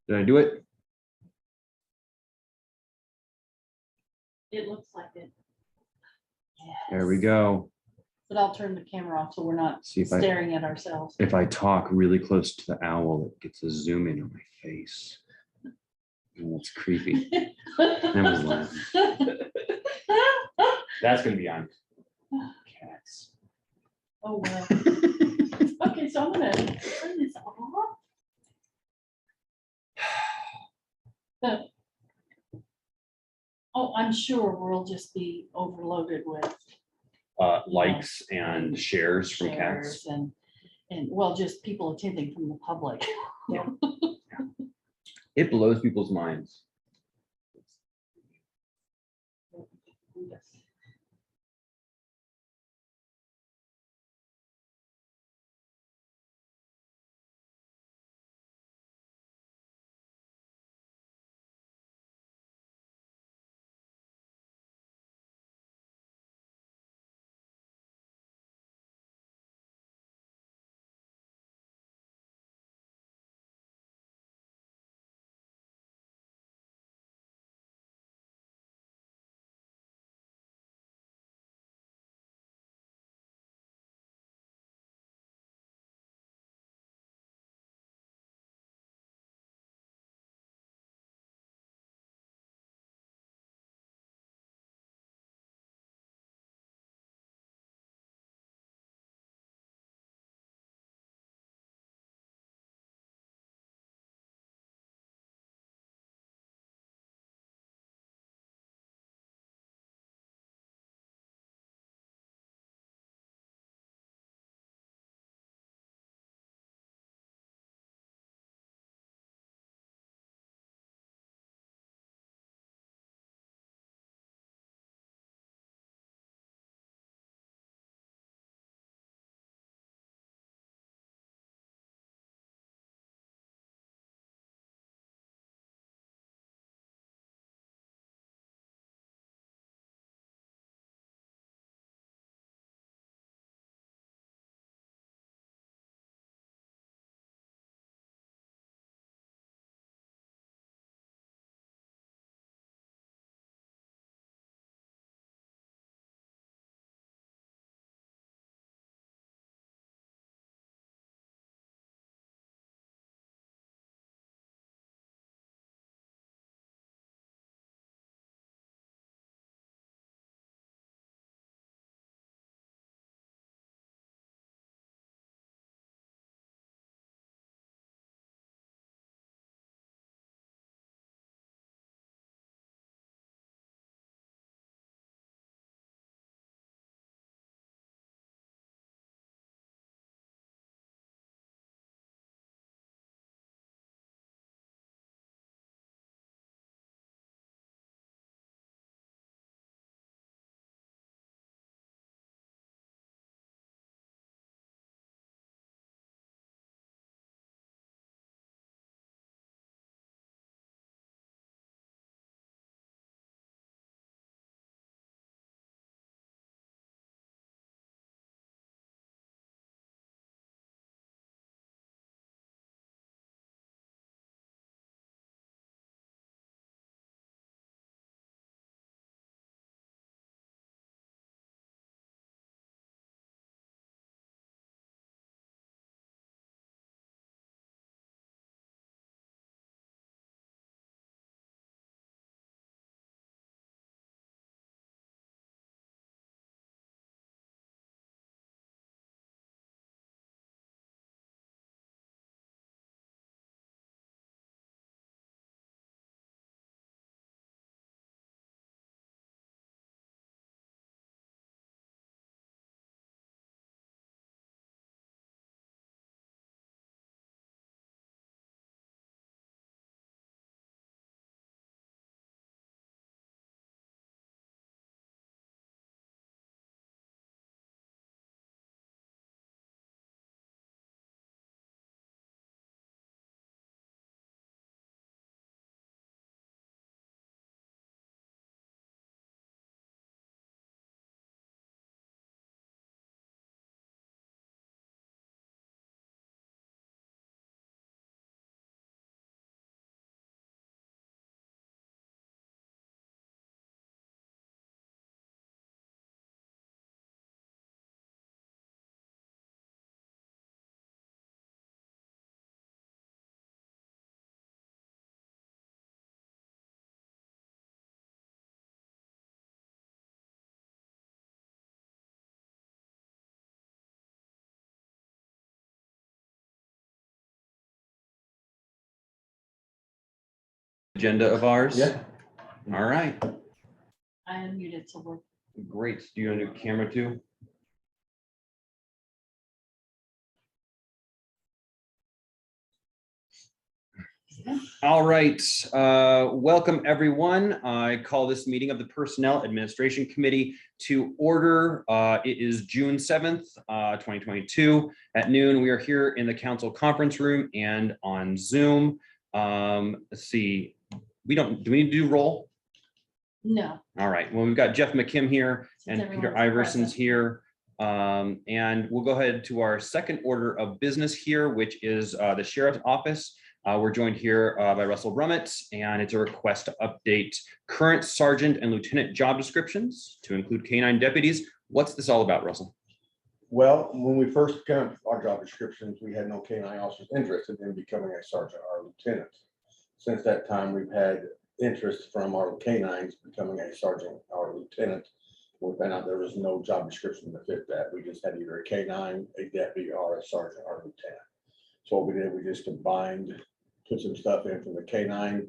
Did I do it? It looks like it. There we go. But I'll turn the camera off so we're not See if I- staring at ourselves. If I talk really close to the owl, it gets a zoom in on my face. Oh, that's creepy. I was laughing. That's gonna be on cats. Oh, well. Okay, so I'm gonna turn this off. Oh, I'm sure we'll just be overloaded with Likes and shares from shares cats. and well, just people attending from the public. Yeah. It blows people's minds. Yes. agenda of ours? Yeah. All right, I unmuted, so we're, great. Do you want to do camera too? All right, welcome everyone. I call this meeting of the Personnel Administration Committee to order. It is June 7th, 2022 at noon. We are here in the council conference room and on Zoom. Let's see, do we need to do roll? no. All right, well, we've got Jeff McKim here Since and Peter everyone's Iverson's present. here. And we'll go ahead to our second order of business here, which is the Sheriff's Office. We're joined here by Russell Brummett, and it's a request to update current sergeant and lieutenant job descriptions to include K-9 deputies. What's this all about, Russell? Well, when we first got our job descriptions, we had no K-9 officers interested in becoming a sergeant or lieutenant. Since that time, we've had interest from our K-9s becoming a sergeant or lieutenant. We found out there was no job description to fit that. We just had either a K-9, a deputy, or a sergeant or lieutenant. So what we did, we just combined, put some stuff in from the K-9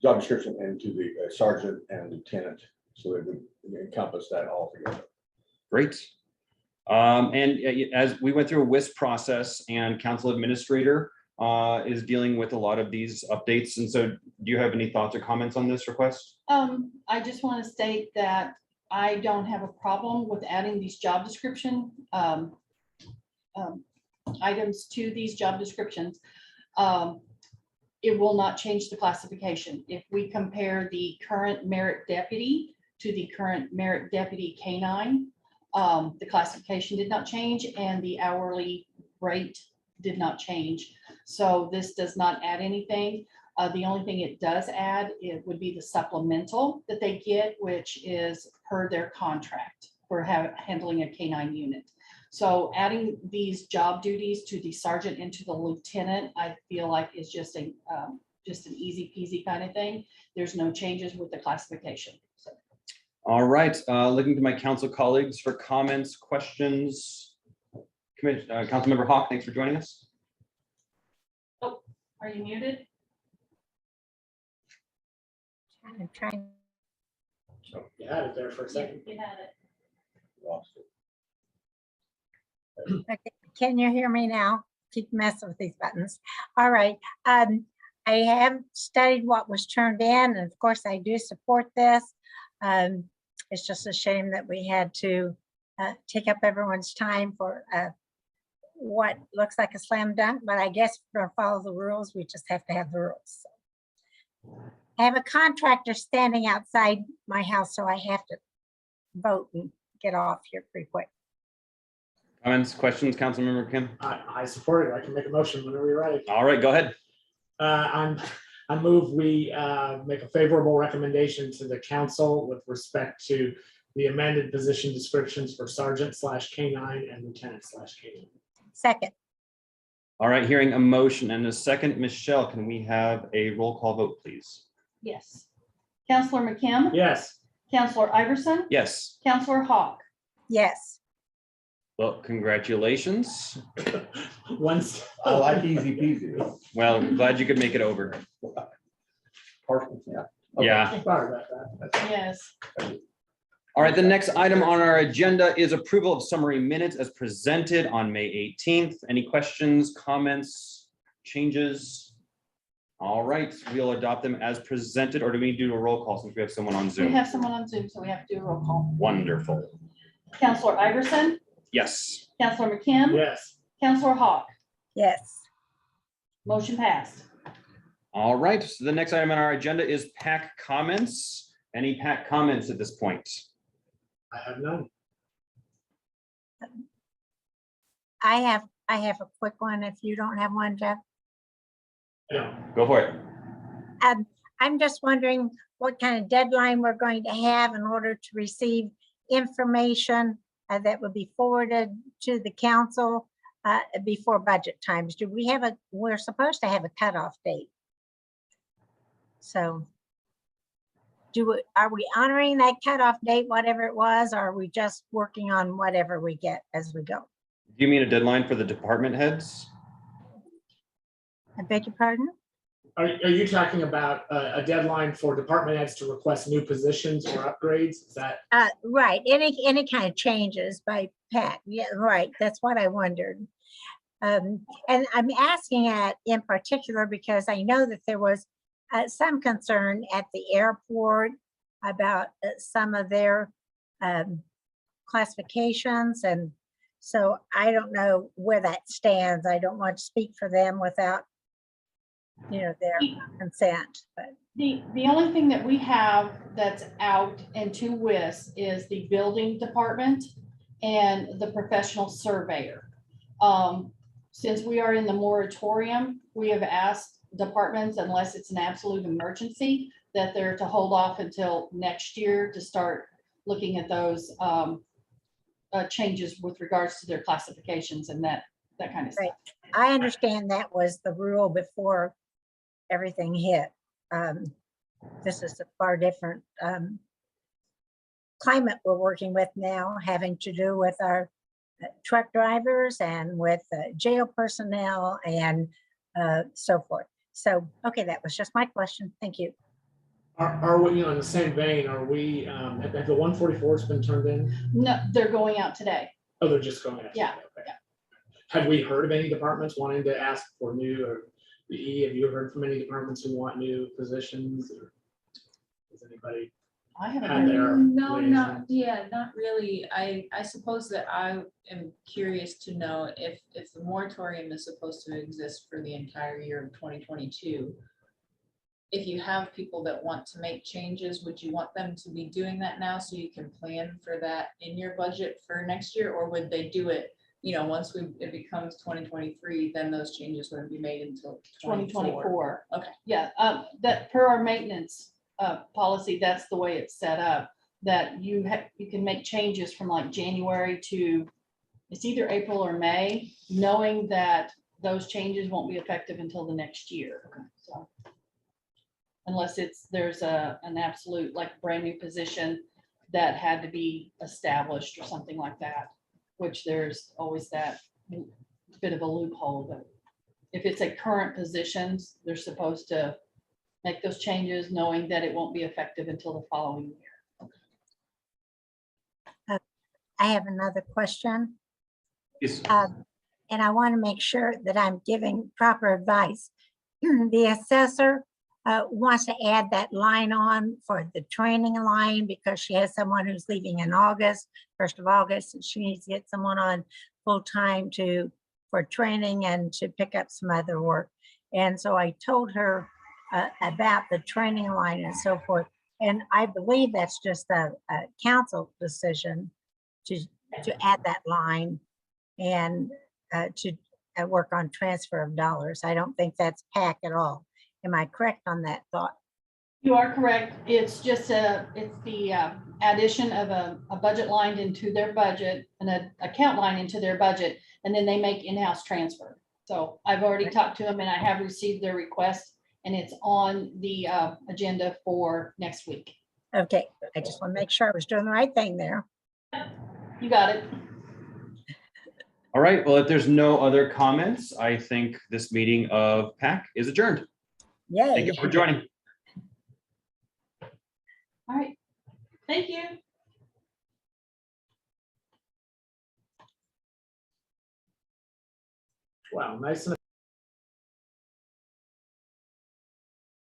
job description into the sergeant and lieutenant, so it would encompass that all together. Great. And as we went through a WIS process, and council administrator is dealing with a lot of these updates. And so do you have any thoughts or comments on this request? I just want to state that I don't have a problem with adding these job description items to these job descriptions. It will not change the classification. If we compare the current merit deputy to the current merit deputy K-9, the classification did not change and the hourly rate did not change. So this does not add anything. The only thing it does add, it would be the supplemental that they get, which is per their contract for handling a K-9 unit. So adding these job duties to the sergeant and to the lieutenant, I feel like is just an easy peasy kind of thing. There's no changes with the classification. So. All right, looking to my council colleagues for comments, questions. Councilmember Hawk, thanks for joining us. Oh, are you muted? I'm trying. So you had it there for a second. You had it. Lost it. Okay, can you hear me now? Keep messing with these buttons. All right. I have studied what was turned in, and of course I do support this. It's just a shame that we had to take up everyone's time for what looks like a slam dunk, but I guess if we're gonna follow the rules, we just have to have the rules. I have a contractor standing outside my house, so I have to vote and get off here pretty quick. Comments, questions, Councilmember Kim? I support it. I can make a motion whenever you're ready. All right, go ahead. I move we make a favorable recommendation to the council with respect to the amended position descriptions for sergeant / K-9 and lieutenant / K-9. Second. All right, hearing a motion and a second. Michelle, can we have a roll call vote, please? Yes. Counselor McKim? Yes. Counselor Iverson? Yes. Counselor Hawk? Yes. Well, congratulations. Once. I like easy peasy. Well, glad you could make it over. Partial, yeah. Okay. Yeah. Sorry about that. Yes. All right, the next item on our agenda is approval of summary minutes as presented on May 18th. Any questions, comments, changes? All right, we'll adopt them as presented, or do we need to do a roll call since we have someone on We Zoom? have someone on Zoom, so we have to do a roll call. Wonderful. Counselor Iverson? Yes. Counselor McKim? Yes. Counselor Hawk? Yes. Motion passed. All right, so the next item on our agenda is PAC comments. Any PAC comments at this point? I have none. I have a quick one if you don't have one, Jeff. No. Go for it. I'm just wondering what kind of deadline we're going to have in order to receive information that would be forwarded to the council before budget times. Do we have we're supposed to have a cutoff date. So are we honoring that cutoff date, whatever it was, or are we just working on whatever we get as we go? Do you mean a deadline for the department heads? I beg your pardon? Are you talking about a deadline for department heads to request new positions or upgrades? Is that, Right, any kind of changes by PAC, yeah, right, that's what I wondered. And I'm asking it in particular because I know that there was some concern at the airport about some of their classifications, and so I don't know where that stands. I don't want to speak for them without, you know, their consent, but. The only thing that we have that's out and to WIS is the building department and the professional surveyor. Since we are in the moratorium, we have asked departments, unless it's an absolute emergency, that they're to hold off until next year to start looking at those changes with regards to their classifications and that kind of stuff. Right. I understand that was the rule before everything hit. This is a far different climate we're working with now, having to do with our truck drivers and with jail personnel and so forth. So, okay, that was just my question. Thank you. are we, in the same vein, are we, have the 144s been turned in? No, they're going out today. Oh, they're just going out? Yeah, Okay. Have we heard of any departments wanting to ask for new, or have you heard from any departments who want new positions, or does anybody? I haven't And heard. their No, liaisons? not really. I suppose that I am curious to know if the moratorium is supposed to exist for the entire year of 2022. If you have people that want to make changes, would you want them to be doing that now so you can plan for that in your budget for next year? Or would they do it, once it becomes 2023, then those changes wouldn't be made until 2024? 2024. Okay. Yeah, that per our maintenance policy, that's the way it's set up, that you can make changes from like January to, it's either April or May, knowing that those changes won't be effective until the next year. So unless there's an absolute like brand new position that had to be established or something like that, which there's always that bit of a loophole. But if it's a current positions, they're supposed to make those changes knowing that it won't be effective until the following year. I have another question. Yes. And I want to make sure that I'm giving proper advice. The assessor wants to add that line on for the training line because she has someone who's leaving in August, 1st of August, and she needs to get someone on full time for training and to pick up some other work. And so I told her about the training line and so forth. And I believe that's just a council decision to add that line and to work on transfer of dollars. I don't think that's PAC at all. Am I correct on that thought? You are correct. It's just it's the addition of a budget line into their budget and an account line into their budget, and then they make in-house transfer. So I've already talked to them and I have received their request, and it's on the agenda for next week. Okay, I just want to make sure I was doing the right thing there. You got it. All right, well, if there's no other comments, I think this meeting of PAC is adjourned. Thank Yay. you for joining. All right. Thank you. Wow, nice and